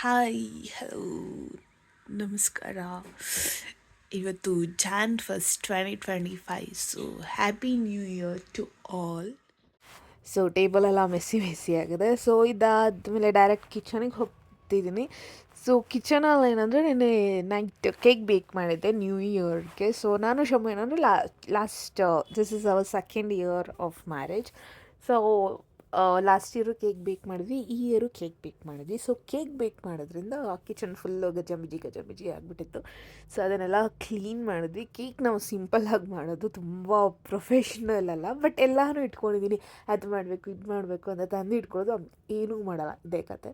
Hi hello ನಮಸ್ಕಾರ. ಇವತ್ತು Jan 1st 2025. So happy new year to all. So ಟೇಬಲೆಲ್ಲ messy ಆಗಿದೆ. ಸೊ ಇದಾದಮೇಲೆ ಡೈರೆಕ್ಟ್ ಕಿಚನಿಗೆ ಹೋಗ್ತಿದ್ದೀನಿ. ಸೊ ಕಿಚನಲ್ಲಿ ಏನಂದರೆ ನೆನ್ನೆ ನೈಟ್ ಕೇಕ್ ಬೇಕ್ ಮಾಡಿದ್ದೆ ನ್ಯೂ ಇಯರ್ಗೆ. ಸೊ ನಾನು ಶಮ್ಮು ಏನಂದರೆ last this is our second year of marriage. So last year cake ಬೇಕ್ ಮಾಡಿದ್ವಿ, ಈ ಇಯರು ಕೇಕ್ ಬೇಕ್ ಮಾಡಿದ್ವಿ. ಸೊ ಕೇಕ್ ಬೇಕ್ ಮಾಡೋದ್ರಿಂದ ಕಿಚನ್ ಫುಲ್ಲು ಗಜಮಿಜಿ ಆಗಿಬಿಟ್ಟಿತ್ತು. ಸೊ ಅದನ್ನೆಲ್ಲ ಕ್ಲೀನ್ ಮಾಡಿದ್ವಿ. ಕೇಕ್ ನಾವು ಸಿಂಪಲ್ಲಾಗಿ ಮಾಡೋದು, ತುಂಬ ಪ್ರೊಫೆಷ್ನಲ್ ಅಲ್ಲ, ಬಟ್ ಎಲ್ಲನೂ ಇಟ್ಕೊಂಡಿದ್ದೀನಿ. ಅದು ಮಾಡಬೇಕು ಇದು ಮಾಡಬೇಕು ಅಂತ ತಂದು ಇಟ್ಕೊಳ್ಳೋದು, ಏನೂ ಮಾಡಲ್ಲ, ಇದೇ ಕತೆ.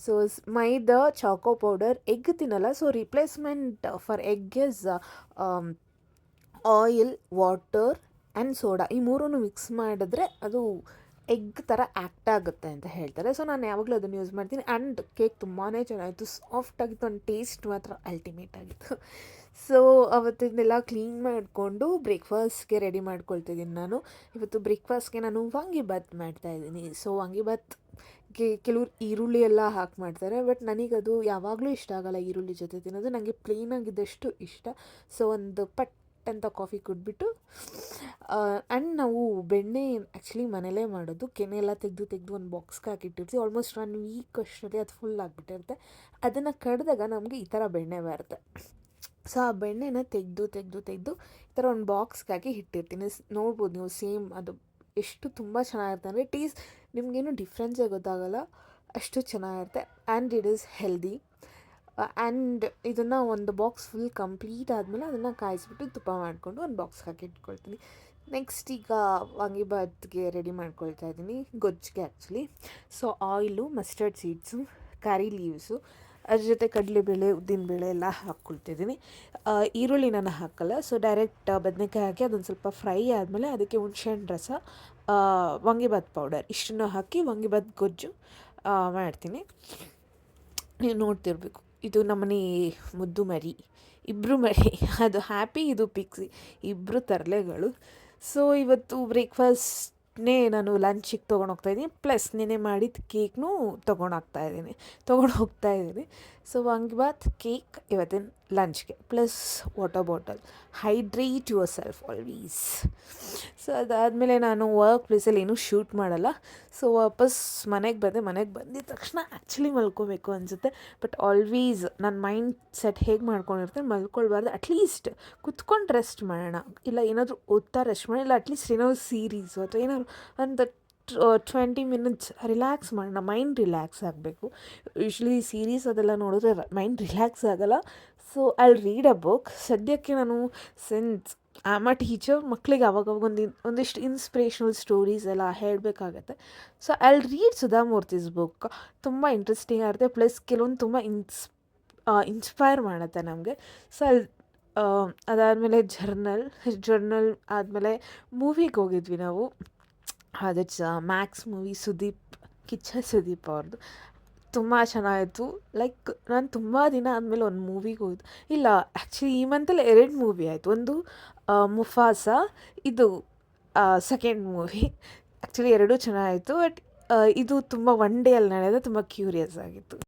ಸೊ ಮೈದಾ, ಚಾಕೋ ಪೌಡರ್, ಎಗ್ ತಿನ್ನಲ್ಲ, so replacement for egg is oil, water and soda. ಈ ಮೂರೂ ಮಿಕ್ಸ್ ಮಾಡಿದ್ರೆ ಅದು ಎಗ್ ಥರ ಆ್ಯಕ್ಟ್ ಆಗುತ್ತೆ ಅಂತ ಹೇಳ್ತಾರೆ. ಸೊ ನಾನು ಯಾವಾಗಲೂ ಅದನ್ನು ಯೂಸ್ ಮಾಡ್ತೀನಿ. ಆ್ಯಂಡ್ ಕೇಕ್ ತುಂಬಾ ಚೆನ್ನಾಗಿತ್ತು, ಸಾಫ್ಟಾಗಿತ್ತು, ಒಂದು ಟೇಸ್ಟ್ ಮಾತ್ರ ಅಲ್ಟಿಮೇಟ್ ಆಗಿತ್ತು. ಸೊ ಅವತ್ತಿಂದೆಲ್ಲ ಕ್ಲೀನ್ ಮಾಡಿಕೊಂಡು ಬ್ರೇಕ್ಫಾಸ್ಟ್ಗೆ ರೆಡಿ ಮಾಡ್ಕೊಳ್ತಿದ್ದೀನಿ ನಾನು. ಇವತ್ತು ಬ್ರೇಕ್ಫಾಸ್ಟ್ಗೆ ನಾನು ವಾಂಗಿಬಾತ್ ಮಾಡ್ತಾಯಿದ್ದೀನಿ. ಸೊ ವಾಂಗಿಬಾತ್ಗೆ ಕೆಲವ್ರು ಈರುಳ್ಳಿ ಎಲ್ಲ ಹಾಕಿ ಮಾಡ್ತಾರೆ, ಬಟ್ ನನಗದು ಯಾವಾಗಲೂ ಇಷ್ಟ ಆಗೋಲ್ಲ ಈರುಳ್ಳಿ ಜೊತೆ ತಿನ್ನೋದು. ನನಗೆ ಪ್ಲೇನಾಗಿದ್ದಷ್ಟು ಇಷ್ಟ. ಸೊ ಒಂದು ಅಂತ ಕಾಫಿ ಕುಡಿದ್ಬಿಟ್ಟು ಆ್ಯಂಡ್ ನಾವು ಬೆಣ್ಣೆ ಆ್ಯಕ್ಚುಲಿ ಮನೇಲೇ ಮಾಡೋದು. ಕೆನೆ ಎಲ್ಲ ತೆಗೆದು ಒಂದು ಬಾಕ್ಸ್ಗೆ ಹಾಕಿಟ್ಟಿರ್ತೀವಿ. ಆಲ್ಮೋಸ್ಟ್ 1 ವೀಕ್ ಅಷ್ಟರಲ್ಲಿ ಅದು ಫುಲ್ ಆಗಿಬಿಟ್ಟಿರುತ್ತೆ. ಅದನ್ನು ಕಡಿದಾಗ ನಮಗೆ ಈ ಥರ ಬೆಣ್ಣೆ ಬರುತ್ತೆ. ಸೊ ಆ ಬೆಣ್ಣೆನ ತೆಗೆದು ಈ ಥರ ಒಂದು ಬಾಕ್ಸ್ಗೆ ಹಾಕಿ ಇಟ್ಟಿರ್ತೀನಿ. ನೋಡ್ಬೋದು ನೀವು, ಸೇಮ್ ಅದು ಎಷ್ಟು ತುಂಬ ಚೆನ್ನಾಗಿರುತ್ತೆ ಅಂದರೆ ಟೇಸ್ಟ್ ನಿಮಗೇನು ಡಿಫ್ರೆನ್ಸೇ ಗೊತ್ತಾಗಲ್ಲ, ಅಷ್ಟು ಚೆನ್ನಾಗಿರುತ್ತೆ. And it is healthy. And ಇದನ್ನು ಒಂದು ಬಾಕ್ಸ್ ಫುಲ್ ಕಂಪ್ಲೀಟ್ ಆದಮೇಲೆ ಅದನ್ನು ಕಾಯಿಸ್ಬಿಟ್ಟು ತುಪ್ಪ ಮಾಡಿಕೊಂಡು ಒಂದು ಬಾಕ್ಸ್ಗೆ ಹಾಕಿ ಇಟ್ಕೊಳ್ತೀನಿ. ನೆಕ್ಸ್ಟ್ ಈಗ ವಾಂಗಿಬಾತ್ಗೆ ರೆಡಿ ಮಾಡ್ಕೊಳ್ತಾ ಇದ್ದೀನಿ, ಗೊಜ್ಜಿಗೆ actually. So oil, mustard seeds, curry leaves, ಅದ್ರ ಜೊತೆ ಕಡಲೆಬೇಳೆ, ಉದ್ದಿನಬೇಳೆ ಎಲ್ಲ ಹಾಕ್ಕೊಳ್ತಿದ್ದೀನಿ. ಈರುಳ್ಳಿ ನಾನು ಹಾಕಲ್ಲ. ಸೊ ಡೈರೆಕ್ಟ್ ಬದನೆಕಾಯಿ ಹಾಕಿ ಅದೊಂದು ಸ್ವಲ್ಪ ಫ್ರೈ ಆದಮೇಲೆ ಅದಕ್ಕೆ ಹುಣಸೆಹಣ್ಣು ರಸ, ವಾಂಗಿಬಾತ್ ಪೌಡರ್ ಇಷ್ಟನ್ನು ಹಾಕಿ ವಾಂಗಿಬಾತ್ ಗೊಜ್ಜು ಮಾಡ್ತೀನಿ. ನೀವು ನೋಡ್ತಿರ್ಬೇಕು, ಇದು ನಮ್ಮನೆ ಮುದ್ದು ಮರಿ, ಇಬ್ಬರು ಮರಿ, ಅದು ಹ್ಯಾಪಿ, ಇದು ಪಿಕ್ಸಿ, ಇಬ್ಬರು ತರಲೆಗಳು. ಸೊ ಇವತ್ತು ಬ್ರೇಕ್ಫಾಸ್ಟ್ನೇ ನಾನು ಲಂಚಿಗೆ ತೊಗೊಂಡು ಹೋಗ್ತಾಯಿದ್ದೀನಿ, ಪ್ಲಸ್ ನೆನೆ ಮಾಡಿದ ಕೇಕ್ನೂ ತೊಗೊಂಡು ಹೋಗ್ತಾಯಿದ್ದೀನಿ. ಸೊ ವಾಂಗಿಬಾತ್, ಕೇಕ್ ಇವತ್ತಿನ ಲಂಚ್ಗೆ, plus water bottle. Hydrate yourself always. So ಅದಾದಮೇಲೆ ನಾನು ವರ್ಕ್ ಪ್ಲೇಸಲ್ಲಿ ಏನೂ ಶೂಟ್ ಮಾಡಲ್ಲ. ಸೊ ವಾಪಸ್ ಮನೆಗೆ ಬಂದಿದ ತಕ್ಷಣ ಆ್ಯಕ್ಚುಲಿ ಮಲ್ಕೋಬೇಕು ಅನಿಸುತ್ತೆ, ಬಟ್ ಆಲ್ವೀಸ್ ನನ್ನ ಮೈಂಡ್ ಸೆಟ್ ಹೇಗೆ ಮಾಡ್ಕೊಂಡಿರ್ತೇನೆ, ಮಲ್ಕೊಳ್ಬಾರ್ದು, ಅಟ್ಲೀಸ್ಟ್ ಕುತ್ಕೊಂಡು ರೆಸ್ಟ್ ಮಾಡೋಣ, ಇಲ್ಲ ಏನಾದರೂ ಓದ್ತಾ ರೆಸ್ಟ್ ಮಾಡೋಣ, ಇಲ್ಲ ಅಟ್ಲೀಸ್ಟ್ ಏನಾದರೂ ಸೀರೀಸು ಅಥವಾ ಏನಾದ್ರು ಒಂದು 20 ಮಿನಿಟ್ಸ್ ರಿಲ್ಯಾಕ್ಸ್ ಮಾಡೋಣ, ಮೈಂಡ್ ರಿಲ್ಯಾಕ್ಸ್ ಆಗಬೇಕು. ಯೂಶ್ವಲಿ ಸೀರೀಸ್ ಅದೆಲ್ಲ ನೋಡಿದ್ರೆ ಮೈಂಡ್ ರಿಲ್ಯಾಕ್ಸ್ ಆಗೋಲ್ಲ. So I read a book. ಸದ್ಯಕ್ಕೆ ನಾನು since I am a teacher, ಮಕ್ಕಳಿಗೆ ಅವಾಗ ಒಂದಿಷ್ಟು ಇನ್ಸ್ಪಿರೇಷ್ನಲ್ ಸ್ಟೋರೀಸ್ ಎಲ್ಲ ಹೇಳಬೇಕಾಗತ್ತೆ. So I read ಸುಧಾಮೂರ್ತಿಸ್ book. ತುಂಬ ಇಂಟ್ರೆಸ್ಟಿಂಗ್ ಆಗಿರುತ್ತೆ, ಪ್ಲಸ್ ಕೆಲವೊಂದು ತುಂಬ ಇನ್ಸ್ಪೈರ್ ಮಾಡುತ್ತೆ ನಮಗೆ. ಸೊ ಅದಾದಮೇಲೆ ಜರ್ನಲ್ ಆದಮೇಲೆ ಮೂವಿಗೆ ಹೋಗಿದ್ವಿ ನಾವು. That's Max movie, Kichcha Sudeep ಅವ್ರದ್ದು. ತುಂಬ ಚೆನ್ನಾಗಿತ್ತು. ಲೈಕ್ ನಾನು ತುಂಬ ದಿನ ಆದಮೇಲೆ ಒಂದು ಮೂವಿಗೆ ಹೋಗಿದ್ದು. ಇಲ್ಲ, ಆ್ಯಕ್ಚುಲಿ ಈ ಮಂತಲ್ಲಿ 2 ಮೂವಿ ಆಯಿತು. ಒಂದು ಮುಫಾಸಾ, ಇದು ಸೆಕೆಂಡ್ ಮೂವಿ. ಆ್ಯಕ್ಚುಲಿ ಎರಡೂ ಚೆನ್ನಾಗಿತ್ತು, ಬಟ್ ಇದು ತುಂಬ ಒನ್ ಡೇ ಅಲ್ಲಿ ನಡೆಯೋದು, ತುಂಬ ಕ್ಯೂರಿಯಸ್ ಆಗಿತ್ತು.